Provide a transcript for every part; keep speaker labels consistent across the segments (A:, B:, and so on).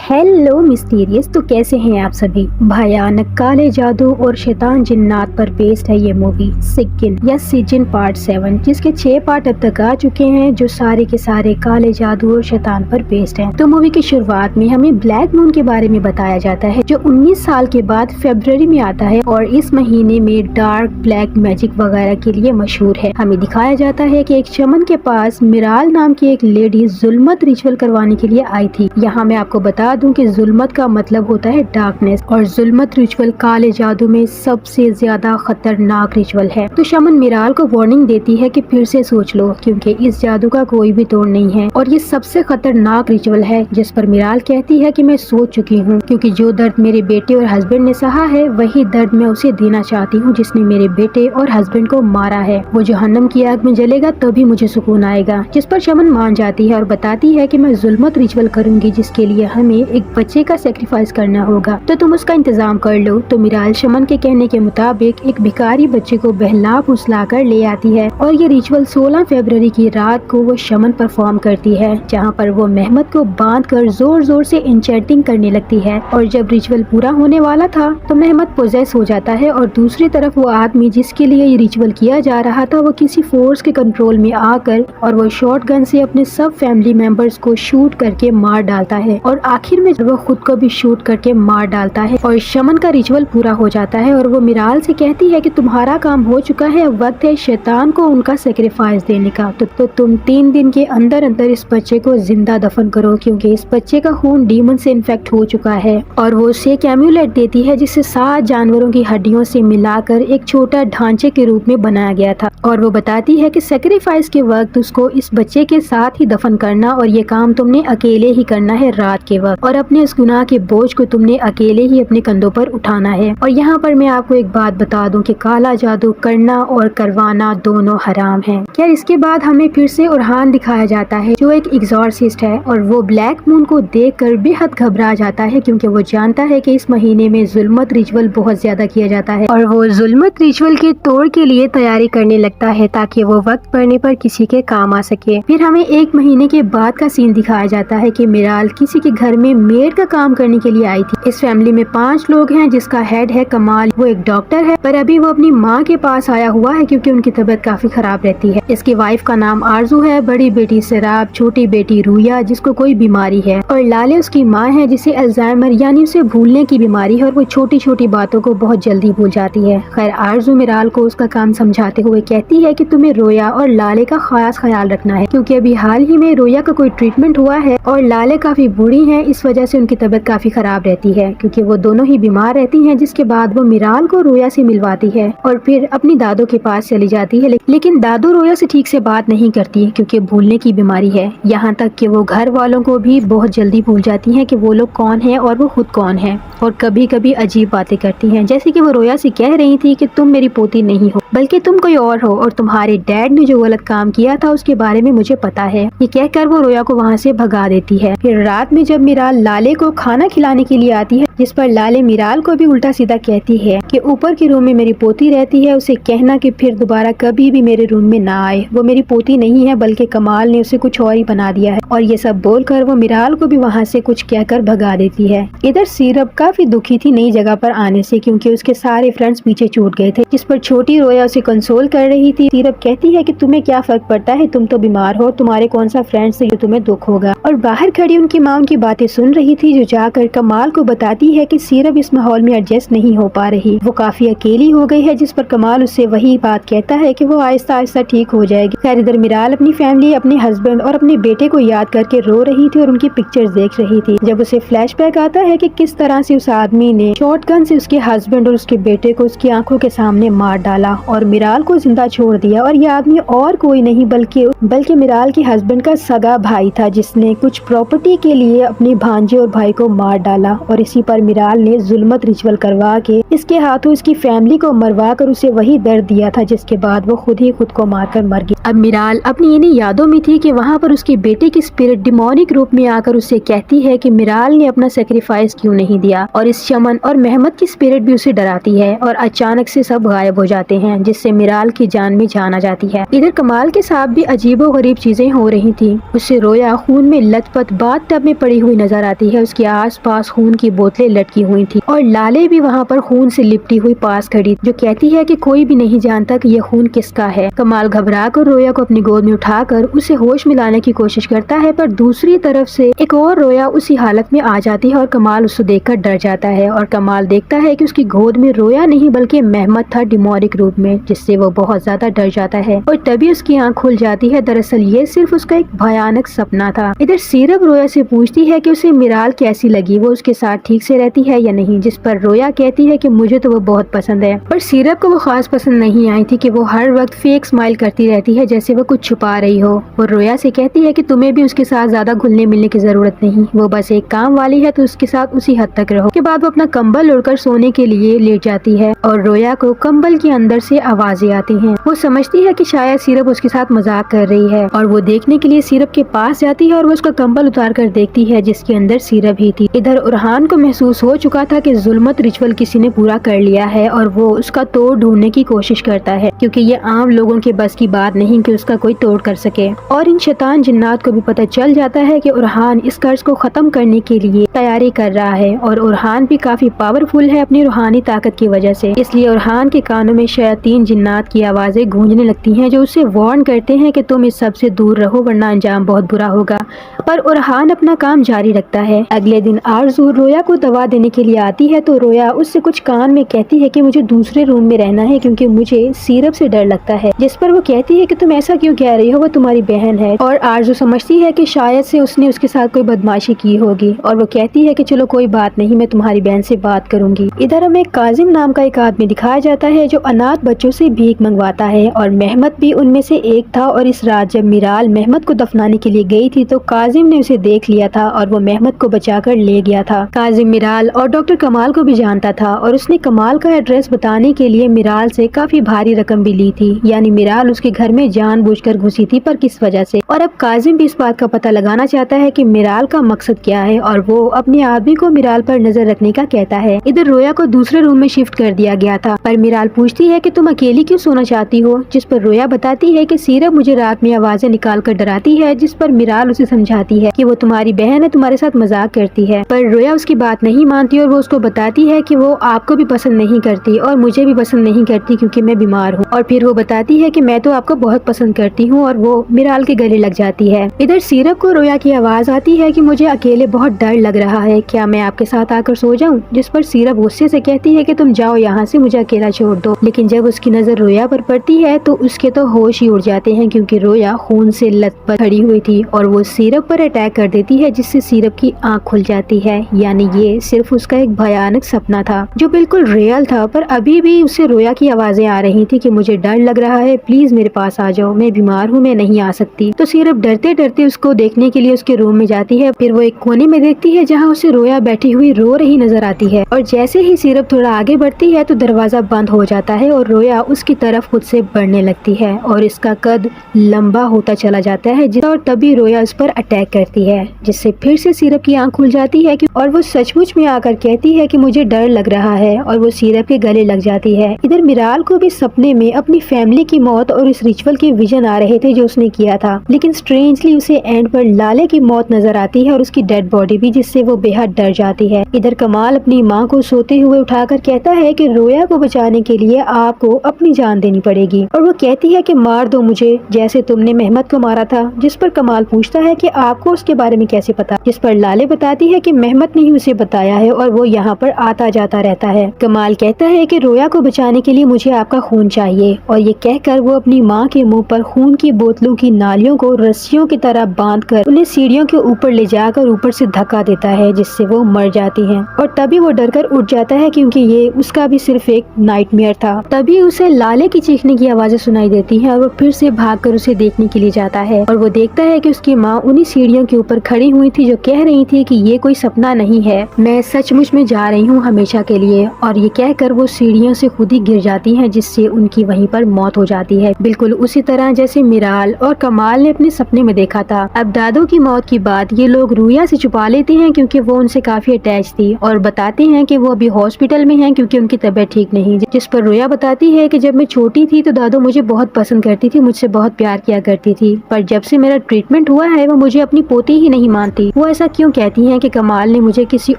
A: Hello mysterious, तो कैसे हैं आप सभी। भयानक काले जादू और शैतान जिन्नात पर बेस्ड है ये मूवी सिक्किन या सिजिन पार्ट 7, जिसके 6 पार्ट अब तक आ चुके हैं, जो सारे के सारे काले जादू और शैतान पर बेस्ड हैं। तो मूवी की शुरुआत में हमें ब्लैक मून के बारे में बताया जाता है, जो 19 साल के बाद फरवरी में आता है और इस महीने में डार्क ब्लैक मैजिक वगैरह के लिए मशहूर है। हमें दिखाया जाता है कि एक चमन के पास मिराल नाम की एक लेडी जुल्मत रिचुअल करवाने के लिए आई थी। यहाँ मैं आपको बता दूं कि जुल्मत का मतलब होता है डार्कनेस, और जुल्मत रिचुअल काले जादू में सबसे ज्यादा खतरनाक रिचुअल है। तो शमन मिराल को वार्निंग देती है कि फिर से सोच लो, क्योंकि इस जादू का कोई भी तोड़ नहीं है और ये सबसे खतरनाक रिचुअल है। जिस पर मिराल कहती है कि मैं सोच चुकी हूँ, क्योंकि जो दर्द मेरे बेटे और हस्बैंड ने सहा है वही दर्द मैं उसे देना चाहती हूँ जिसने मेरे बेटे और हस्बैंड को मारा है। वो जहन्नम की आग में जलेगा तभी मुझे सुकून आएगा। जिस पर शमन मान जाती है और बताती है कि मैं जुल्मत रिचुअल करूंगी, जिसके लिए हमें एक बच्चे का सेक्रीफाइस करना होगा, तो तुम उसका इंतजाम कर लो। तो मिराल शमन के कहने के मुताबिक एक भिखारी बच्चे को बहला फुसला कर ले आती है और ये रिचुअल 16 फरवरी की रात को वो शमन परफॉर्म करती है, जहाँ पर वो मेहमत को बांध कर जोर जोर से इंचेंटिंग करने लगती है। और जब रिचुअल पूरा होने वाला था तो मेहमत पोजेस हो जाता है और दूसरी तरफ वो आदमी जिसके लिए ये रिचुअल किया जा रहा था वो किसी फोर्स के कंट्रोल में आकर और वो शॉर्ट गन से अपने सब फैमिली मेंबर्स को शूट करके मार डालता है और आखिर में वो खुद को भी शूट करके मार डालता है और शमन का रिचुअल पूरा हो जाता है। और वो मिराल से कहती है कि तुम्हारा काम हो चुका है, अब वक्त है शैतान को उनका सेक्रीफाइस देने का। तो तुम 3 दिन के अंदर अंदर इस बच्चे को जिंदा दफन करो, क्योंकि इस बच्चे का खून डीमन से इन्फेक्ट हो चुका है। और वो उसे एक एम्यूलेट देती है जिसे 7 जानवरों की हड्डियों से मिलाकर एक छोटा ढांचे के रूप में बनाया गया था। और वो बताती है कि सेक्रीफाइस के वक्त उसको इस बच्चे के साथ ही दफन करना और ये काम तुमने अकेले ही करना है रात के वक्त, और अपने उस गुनाह के बोझ को तुमने अकेले ही अपने कंधों पर उठाना है। और यहाँ पर मैं आपको एक बात बता दूं कि काला जादू करना और करवाना दोनों हराम है। क्या इसके बाद हमें फिर से उरहान दिखाया जाता है, जो एक एग्जॉर्सिस्ट है, और वो ब्लैक मून को देखकर बेहद घबरा जाता है, क्योंकि वो जानता है कि इस महीने में जुल्मत रिचुअल बहुत ज्यादा किया जाता है और वो जुल्मत रिचुअल के तोड़ के लिए तैयारी करने लगता है ताकि वो वक्त पड़ने पर किसी के काम आ सके। फिर हमें 1 महीने के बाद का सीन दिखाया जाता है कि मिराल किसी के घर में मेड का काम करने के लिए आई थी। इस फैमिली में 5 लोग हैं, जिसका हेड है कमाल। वो एक डॉक्टर है, पर अभी वो अपनी माँ के पास आया हुआ है क्योंकि उनकी तबीयत काफी खराब रहती है। इसकी वाइफ का नाम आरजू है, बड़ी बेटी सिराब, छोटी बेटी रूया जिसको कोई बीमारी है, और लाले उसकी माँ है जिसे अल्जाइमर यानी उसे भूलने की बीमारी है और वो छोटी छोटी बातों को बहुत जल्दी भूल जाती है। खैर आरजू मिराल को उसका काम समझाते हुए कहती है कि तुम्हें रोया और लाले का खास ख्याल रखना है, क्योंकि अभी हाल ही में रोया का कोई ट्रीटमेंट हुआ है और लाले काफी बुरी है, इस वजह से उनकी तबीयत काफी खराब रहती है, क्योंकि वो दोनों ही बीमार रहती हैं। जिसके बाद वो मिराल को रोया से मिलवाती है और फिर अपनी दादो के पास चली जाती है, लेकिन दादो रोया से ठीक से बात नहीं करती है क्योंकि भूलने की बीमारी है। यहाँ तक कि वो घर वालों को भी बहुत जल्दी भूल जाती हैं कि वो लोग कौन है और वो खुद कौन है, और कभी कभी अजीब बातें करती हैं, जैसे कि वो रोया से कह रही थी कि तुम मेरी पोती नहीं हो बल्कि तुम कोई और हो, और तुम्हारे डैड ने जो गलत काम किया था उसके बारे में मुझे पता है। ये कहकर वो रोया को वहाँ से भगा देती है। फिर रात में जब मिराल लाले को खाना खिलाने के लिए आती है, जिस पर लाले मिराल को भी उल्टा सीधा कहती है कि ऊपर के रूम में मेरी पोती रहती है, उसे कहना कि फिर दोबारा कभी भी मेरे रूम में ना आए, वो मेरी पोती नहीं है बल्कि कमाल ने उसे कुछ और ही बना दिया है। और ये सब बोलकर वो मिराल को भी वहाँ से कुछ कहकर भगा देती है। इधर सीरप काफी दुखी थी नई जगह पर आने से, क्योंकि उसके सारे फ्रेंड्स पीछे छूट गए थे। जिस पर छोटी रोया उसे कंसोल कर रही थी। सीरप कहती है कि तुम्हें क्या फर्क पड़ता है, तुम तो बीमार हो, तुम्हारे कौन सा फ्रेंड्स है जो तुम्हें दुख होगा। और बाहर खड़ी उनकी माँ उनकी बातें सुन रही थी, जो जाकर कमाल को बताती है कि सीरप इस माहौल में एडजस्ट नहीं हो पा रही, वो काफी अकेली हो गई है। जिस पर कमाल उससे वही बात कहता है कि वो आहिस्ता आहिस्ता ठीक हो जाएगी। खैर इधर मिराल अपनी फैमिली, अपने हस्बैंड और अपने बेटे को याद करके रो रही थी और उनकी पिक्चर्स देख रही थी, जब उसे फ्लैशबैक आता है कि किस तरह से उस आदमी ने शॉटगन से उसके हस्बैंड और उसके बेटे को उसकी आंखों के सामने मार डाला और मिराल को जिंदा छोड़ दिया। और ये आदमी और कोई नहीं बल्कि मिराल के हस्बैंड का सगा भाई था, जिसने कुछ प्रॉपर्टी के लिए अपने भांजे और भाई को मार डाला। और इसी पर पर मिराल ने जुल्मत रिचुअल करवा के इसके हाथों इसकी फैमिली को मरवा कर उसे वही दर्द दिया था, जिसके बाद वो खुद ही खुद को मारकर मर गई। अब मिराल अपनी इन्हीं यादों में थी कि वहाँ पर उसके बेटे की स्पिरिट डिमोनिक रूप में आकर उससे कहती है कि मिराल ने अपना सेक्रीफाइस क्यों नहीं दिया, और इस शमन और मेहमत की स्पिरिट भी उसे डराती है और अचानक से सब गायब हो जाते हैं, जिससे मिराल की जान में जान आ जाती है। इधर कमाल के साथ भी अजीबो गरीब चीजें हो रही थी। उससे रोया खून में लथपथ बाथ टब में पड़ी हुई नजर आती है। उसके आसपास खून की बोतलें लटकी हुई थी और लाले भी वहाँ पर खून से लिपटी हुई पास खड़ी, जो कहती है कि कोई भी नहीं जानता कि यह खून किसका है। कमाल घबरा कर रोया को अपनी गोद में उठाकर उसे होश में लाने की कोशिश करता है, पर दूसरी तरफ से एक और रोया उसी हालत में आ जाती है और कमाल उसे देखकर डर जाता है। और कमाल देखता है कि उसकी गोद में रोया नहीं बल्कि मेहमत था डिमोनिक रूप में, जिससे वो बहुत ज्यादा डर जाता है और तभी उसकी आंख खुल जाती है। दरअसल ये सिर्फ उसका एक भयानक सपना था। इधर सीरप रोया से पूछती है कि उसे मिराल कैसी लगी, वो उसके साथ ठीक से रहती है या नहीं, जिस पर रोया कहती है कि मुझे तो वो बहुत पसंद है। पर सीरप को वो खास पसंद नहीं आई थी कि वो हर वक्त फेक स्माइल करती रहती है जैसे वो कुछ छुपा रही हो। वो रोया से कहती है कि तुम्हें भी उसके साथ ज्यादा घुलने मिलने की जरूरत नहीं, वो बस एक काम वाली है तो उसके साथ उसी हद तक रहो। के बाद वो अपना कंबल ओढ़कर सोने के लिए लेट जाती है और रोया को कंबल के अंदर से आवाजें आती हैं। वो समझती है कि शायद सीरप उसके साथ मजाक कर रही है और वो देखने के लिए सीरप के पास जाती है और वो उसका कंबल उतार कर देखती है जिसके अंदर सीरप ही थी। इधर उरहान को महसूस हो चुका था कि जुल्मत रिचुअल किसी ने पूरा कर लिया है और वो उसका तोड़ ढूंढने की कोशिश करता है, क्योंकि ये आम लोगों के बस की बात नहीं कि उसका कोई तोड़ कर सके। और इन शैतान जिन्नात को भी पता चल जाता है कि उरहान इस कर्ज को खत्म करने के लिए तैयारी कर रहा है और उरहान भी काफी पावरफुल है अपनी रूहानी ताकत की वजह से। इसलिए उरहान के कानों में शयातीन जिन्नात की आवाजें गूंजने लगती हैं जो उसे वार्न करते हैं कि तुम इस सब से दूर रहो वरना अंजाम बहुत बुरा होगा। पर उरहान अपना काम जारी रखता है। अगले दिन आरजू रोया को दवा देने के लिए आती है तो रोया उससे कुछ कान में कहती है कि मुझे दूसरे रूम में रहना है क्योंकि मुझे सीरप से डर लगता है, जिस पर वो कहती है कि तुम ऐसा क्यों कह रही हो, वो तुम्हारी बहन है। और आरजू समझती है कि शायद से उसने उसके साथ कोई बदमाशी की होगी और वो कहती है कि चलो कोई बात नहीं, मैं तुम्हारी बहन से बात करूंगी। इधर हमें काजिम नाम का एक आदमी दिखाया जाता है जो अनाथ बच्चों से भीख मंगवाता है और मेहमत भी उनमें से एक था। और इस रात जब मिराल मेहमत को दफनाने के लिए गई थी तो काजिम ने उसे देख लिया था और वो मेहमत को बचाकर ले गया था। काजिम मिराल और डॉक्टर कमाल को भी जानता था और उसने कमाल का एड्रेस बताने के लिए मिराल से काफी भारी रकम भी ली थी, यानी मिराल उसके घर में जानबूझकर घुसी थी, पर किस वजह से। और अब काजिम भी इस बात का पता लगाना चाहता है कि मिराल का मकसद क्या है और वो अपने आदमी को मिराल पर नजर रखने का कहता है। इधर रोया को दूसरे रूम में शिफ्ट कर दिया गया था, पर मिराल पूछती है कि तुम अकेली क्यों सोना चाहती हो, जिस पर रोया बताती है कि सीरप मुझे रात में आवाजें निकाल कर डराती है, जिस पर मिराल उसे समझाती है कि वो तुम्हारी बहन है, तुम्हारे साथ मजाक करती है। पर रोया उसकी बात नहीं मानती और वो उसको बताती है कि वो आपको भी पसंद नहीं करती और मुझे भी पसंद नहीं करती क्योंकि मैं बीमार हूँ। और फिर वो बताती है कि मैं तो आपको बहुत पसंद करती हूँ और वो मिराल के गले लग जाती है। इधर सीरप को रोया की आवाज आती है कि मुझे अकेले बहुत डर लग रहा है, क्या मैं आपके साथ आकर सो जाऊँ, जिस पर सीरप गुस्से से कहती है कि तुम जाओ यहाँ से, मुझे अकेला छोड़ दो। लेकिन जब उसकी नजर रोया पर पड़ती है तो उसके तो होश ही उड़ जाते हैं क्योंकि रोया खून से लथपथ खड़ी हुई थी और वो सीरप पर अटैक कर देती है जिससे सीरप की आंख खुल जाती है। यानी ये सिर्फ उसका एक भयानक सपना था जो बिल्कुल रियल था, पर अभी भी उसे रोया की आवाजें आ रही थी कि मुझे डर लग रहा है, प्लीज मेरे पास आ जाओ, मैं बीमार हूँ, मैं नहीं आ सकती। तो सीरप डरते डरते उसको देखने के लिए उसके रूम में जाती है। फिर वो एक कोने में देखती है जहाँ उसे रोया बैठी हुई रो रही नजर आती है और जैसे ही सीरप थोड़ा आगे बढ़ती है तो दरवाजा बंद हो जाता है और रोया उसकी तरफ खुद से बढ़ने लगती है और इसका कद लंबा होता चला जाता है और तभी रोया उस पर अटैक करती है, जिससे फिर से सीरप की आंख खुल जाती है और वो सचमुच में आकर कहती है कि मुझे डर लग रहा है और वो सीरप के गले लग जाती है। इधर मिराल को भी सपने में अपनी फैमिली की मौत और इस रिचुअल के विजन आ रहे थे जो उसने किया था, लेकिन स्ट्रेंजली उसे एंड पर लाले की मौत नजर आती है और उसकी डेड बॉडी भी, जिससे वो बेहद डर जाती है। इधर कमाल अपनी माँ को सोते हुए उठाकर कहता है कि रोया को बचाने के लिए आपको अपनी जान देनी पड़ेगी और वो कहती है कि मार दो मुझे जैसे तुमने मेहमत को मारा था, जिस पर कमाल पूछता है कि आपको उसके बारे में कैसे पता, जिस पर लाले बताती है कि मेहमत ने ही उसे बताया है और वो यहाँ पर आता जाता रहता है। कमाल कहता है कि रोया को बचाने के लिए मुझे आपका खून चाहिए और ये कहकर वो अपनी माँ के मुंह पर खून की बोतलों की नालियों को रस्सियों की तरह बांधकर उन्हें सीढ़ियों के ऊपर ले जाकर ऊपर से धक्का देता है, जिससे वो मर जाती हैं। और तभी वो डरकर उठ जाता है क्योंकि ये उसका भी सिर्फ एक नाइटमेयर था। तभी उसे लाले की चीखने की आवाजें सुनाई देती हैं और वो फिर से भागकर उसे देखने के लिए जाता है और वो देखता है कि उसकी माँ उन्हीं सीढ़ियों के ऊपर खड़ी हुई थी जो कह रही थी कि ये कोई सपना नहीं है, मैं सचमुच में जा रही हूँ हमेशा के लिए। और ये कहकर वो सीढ़ियों से खुद ही गिर जाती हैं, जिससे उनकी वहीं पर मौत हो जाती है, बिल्कुल उसी तरह जैसे मिराल और कमाल ने अपने सपने में देखा था। अब दादू की मौत की बात ये लोग रुया से छुपा लेते हैं, क्योंकि वो उनसे काफी अटैच थी, और बताते हैं कि वो अभी हॉस्पिटल में हैं क्योंकि उनकी तबीयत ठीक नहीं। जिस पर रुया बताती है कि जब मैं छोटी थी तो दादू मुझे बहुत पसंद करती थी, मुझसे बहुत प्यार किया करती थी, पर जब से मेरा ट्रीटमेंट हुआ है वो मुझे अपनी पोती ही नहीं मानती। वो ऐसा क्यों कहती है कि कमाल ने मुझे किसी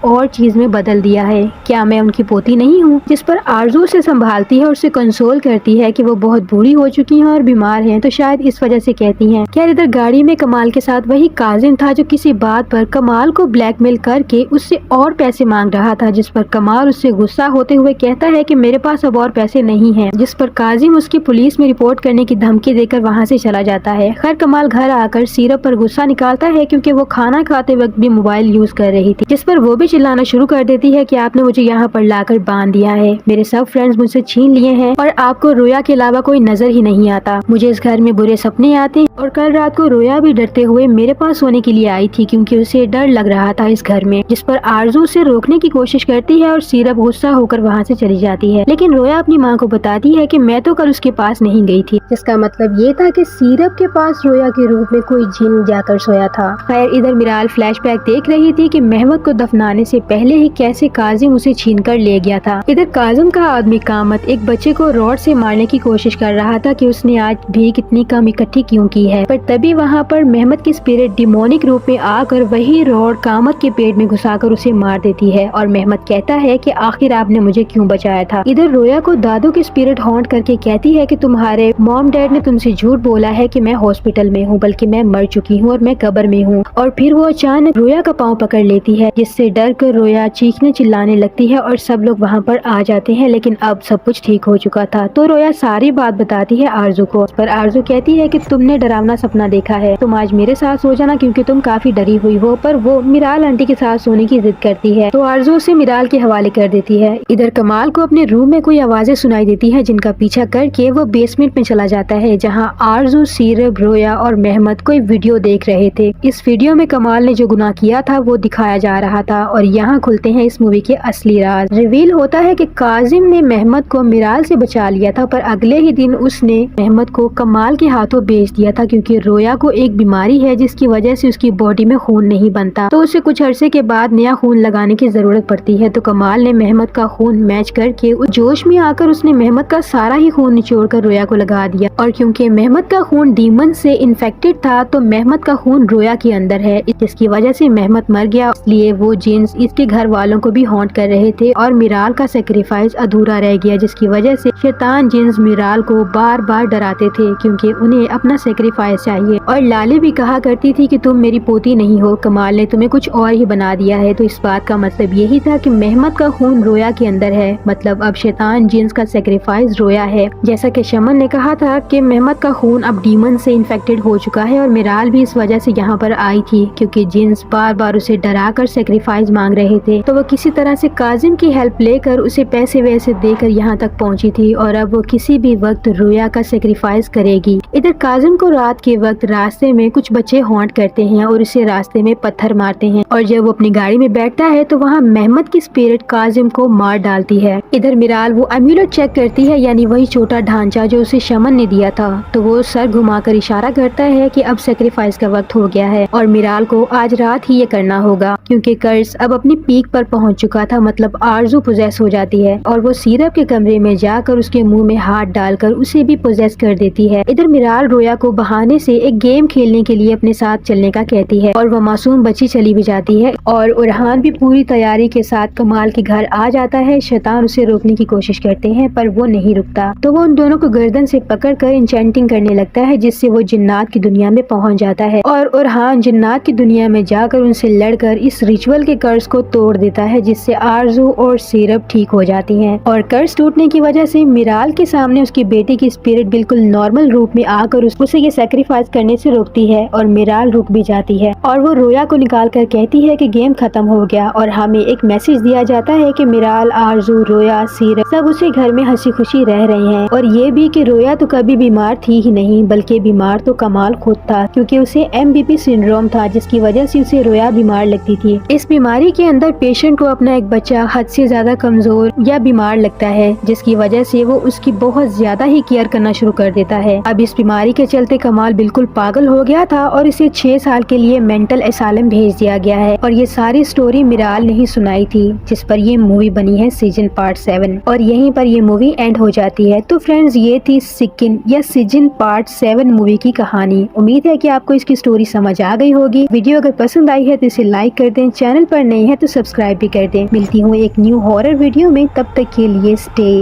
A: और चीज में बदल दिया है, क्या मैं उनकी पोती नहीं हूँ? जिस पर आरजू उसे संभालती है और उसे कंसोल करती है कि वो बहुत बूढ़ी हो चुकी हैं और बीमार हैं, तो शायद इस वजह से कहती हैं। क्या इधर गाड़ी में कमाल के साथ वही काजिम था जो किसी बात पर कमाल को ब्लैकमेल करके उससे और पैसे मांग रहा था, जिस पर कमाल उससे गुस्सा होते हुए कहता है कि मेरे पास अब और पैसे नहीं हैं, जिस पर काजिम उसकी पुलिस में रिपोर्ट करने की धमकी देकर वहाँ से चला जाता है। खैर कमाल घर आकर सीरप पर गुस्सा निकालता है क्योंकि वो खाना खाते वक्त भी मोबाइल यूज कर रही थी, जिस पर वो भी चिल्लाना शुरू कर देती है कि आपने मुझे यहाँ पर लाकर बांध दिया है, मेरे सब फ्रेंड्स मुझसे छीन लिए हैं और आपको रोया के अलावा कोई नजर ही नहीं आता। मुझे इस घर में बुरे सपने आते हैं और कल रात को रोया भी डरते हुए मेरे पास सोने के लिए आई थी क्योंकि उसे डर लग रहा था इस घर में, जिस पर आरजू उसे रोकने की कोशिश करती है और सीरप गुस्सा होकर वहाँ से चली जाती है। लेकिन रोया अपनी माँ को बताती है कि मैं तो कल उसके पास नहीं गई थी, जिसका मतलब ये था कि सीरप के पास रोया के रूप में कोई जिन जाकर सोया था। खैर इधर मिराल फ्लैशबैक देख रही थी कि मेहमद को दफनाने से पहले ही कैसे काजिम उसे छीन कर ले गया था। इधर काजिम का आदमी कामत एक बच्चे को रॉड से मारने की कोशिश कर रहा था कि उसने आज भी कितनी कम इकट्ठी क्यों की है, पर तभी वहाँ पर मेहमद की स्पिरिट डिमोनिक रूप में आकर वही रॉड कामत के पेट में घुसाकर उसे मार देती है और मेहमद कहता है कि आखिर आपने मुझे क्यों बचाया था। इधर रोया को दादू की स्पिरिट हॉन्ट करके कहती है कि तुम्हारे मॉम डैड ने तुमसे झूठ बोला है कि मैं हॉस्पिटल में हूँ, बल्कि मैं मर चुकी हूँ और मैं कब्र में हूँ। और फिर वो अचानक रोया का पाँव पकड़ लेती है, जिससे डर कर रोया चीखने चिल्लाने लगती है और सब लोग वहाँ पर आ जाते हैं। लेकिन अब सब कुछ ठीक हो चुका था, तो रोया सारी बात बताती है आरजू को। पर आरजू कहती है कि तुमने डरावना सपना देखा है, तुम आज मेरे साथ सो जाना क्योंकि तुम काफी डरी हुई हो। पर वो मिराल आंटी के साथ सोने की जिद करती है, तो आरजू उसे मिराल के हवाले कर देती है। इधर कमाल को अपने रूम में कोई आवाजें सुनाई देती है, जिनका पीछा करके वो बेसमेंट में चला जाता है, जहाँ आरजू, सीरप, रोया और मेहमद कोई वीडियो देख रहे थे। इस वीडियो में कमाल ने जो गुनाह किया था वो दिखाया जा रहा था और यहाँ खुलते हैं इस मूवी के असली राज। रिवील होता है कि काजिम ने मेहमद को मिराल से बचा लिया था, पर अगले ही दिन उसने मेहमद को कमाल के हाथों बेच दिया था, क्योंकि रोया को एक बीमारी है जिसकी वजह से उसकी बॉडी में खून नहीं बनता, तो उसे कुछ अरसे के बाद नया खून लगाने की जरूरत पड़ती है। तो कमाल ने मेहमद का खून मैच करके उस जोश में आकर उसने मेहमद का सारा ही खून निचोड़ कर रोया को लगा दिया। और क्योंकि मेहमद का खून डीमन से इन्फेक्टेड था, तो मेहमद का खून रोया के अंदर है, जिसकी वजह से मेहमद मर गया। इसलिए वो जिन्स इसके घर वालों को भी हॉन्ट कर रहे थे और मिराल का सेक्रीफाइस अधूरा रह गया, जिसकी वजह से शैतान जिन्स मिराल को बार बार डराते थे क्योंकि उन्हें अपना सेक्रीफाइस चाहिए। और लाली भी कहा करती थी कि तुम मेरी पोती नहीं हो, कमाल ने तुम्हें कुछ और ही बना दिया है। तो इस बात का मतलब यही था कि मेहमद का खून रोया के अंदर है, मतलब अब शैतान जिन्स का सेक्रीफाइस रोया है। जैसा कि शमन ने कहा था कि मेहमद का खून अब डीमन से इन्फेक्टेड हो चुका है और मिराल भी इस वजह से यहाँ पर आई थी क्योंकि जिन्स बार बार उसे डरा कर सेक्रीफाइस मांग रहे थे। तो वो किसी तरह से काजिम की हेल्प लेकर उसे पैसे वैसे देकर यहाँ तक पहुँची थी और अब वो किसी भी वक्त रोया का सेक्रीफाइस करेगी। इधर काजिम को रात के वक्त रास्ते में कुछ बच्चे हॉन्ट करते हैं और उसे रास्ते में पत्थर मारते हैं और जब वो अपनी गाड़ी में बैठता है तो वहाँ मेहमद की स्पिरिट काजिम को मार डालती है। इधर मिराल वो एम्यूलेट चेक करती है, यानी वही छोटा ढांचा जो उसे शमन ने दिया था, तो वो सर घुमाकर इशारा करता है कि अब सेक्रीफाइस का वक्त हो गया है और मिराल को आज रात ही ये करना होगा क्योंकि कर्ज अब अपनी पीक पर पहुंच चुका था, मतलब आरजू पोजेस हो जाती है और वो सीरप के कमरे में जाकर उसके मुंह में हाथ डालकर उसे भी पोजेस कर देती है। इधर मिराल रोया को बहाने से एक गेम खेलने के लिए अपने साथ चलने का कहती है और वो मासूम बच्ची चली भी जाती है और उरहान भी पूरी तैयारी के साथ कमाल के घर आ जाता है। शैतान उसे रोकने की कोशिश करते हैं पर वो नहीं रुकता, तो वो उन दोनों को गर्दन से पकड़कर इंचेंटिंग करने लगता है, जिससे वो जिन्नात की दुनिया में पहुंच जाता है और उरहान जिन्नात की दुनिया में जाकर उनसे लड़कर इस रिचुअल के कर्ज को तोड़ देता है, जिससे आरजू और सीरप ठीक हो जाती हैं। और कर्ज टूटने की वजह से मिराल के सामने उसकी बेटी की स्पिरिट बिल्कुल नॉर्मल रूप में आकर उसे ये सेक्रीफाइस करने से रोकती है और मिराल रुक भी जाती है और वो रोया को निकाल कर कहती है कि गेम खत्म हो गया और हमें एक मैसेज दिया जाता है कि मिराल, आरजू, रोया, सीरप सब उसी घर में हंसी खुशी रह रहे हैं और ये भी कि रोया तो कभी बीमार थी ही नहीं, बल्कि बीमार तो कमाल खुद था क्योंकि उसे MBP सिंड्रोम था, जिसकी वजह से उसे रोया बीमार लगती थी। इस बीमारी के अंदर पेशेंट को अपना एक बच्चा हद से ज्यादा कमजोर या बीमार लगता है, जिसकी वजह से वो उसकी बहुत ज्यादा ही केयर करना शुरू कर देता है। अब इस बीमारी के चलते कमाल बिल्कुल पागल हो गया था और इसे 6 साल के लिए मेंटल एसाइलम भेज दिया गया है। और ये सारी स्टोरी मिराल ने ही सुनाई थी, जिस पर ये मूवी बनी है सिजन पार्ट 7, और यहीं पर ये मूवी एंड हो जाती है। तो फ्रेंड्स, ये थी सिक्किन या सिजन पार्ट 7 मूवी की कहानी। उम्मीद है कि आपको इसकी स्टोरी समझ आ गई होगी। वीडियो अगर पसंद आई है तो इसे लाइक कर दें, चैनल पर नए हैं तो सब्सक्राइब भी कर दें। मिलती हूँ एक न्यू हॉरर वीडियो में, तब तक के लिए स्टे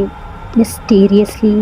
A: मिस्टीरियसली।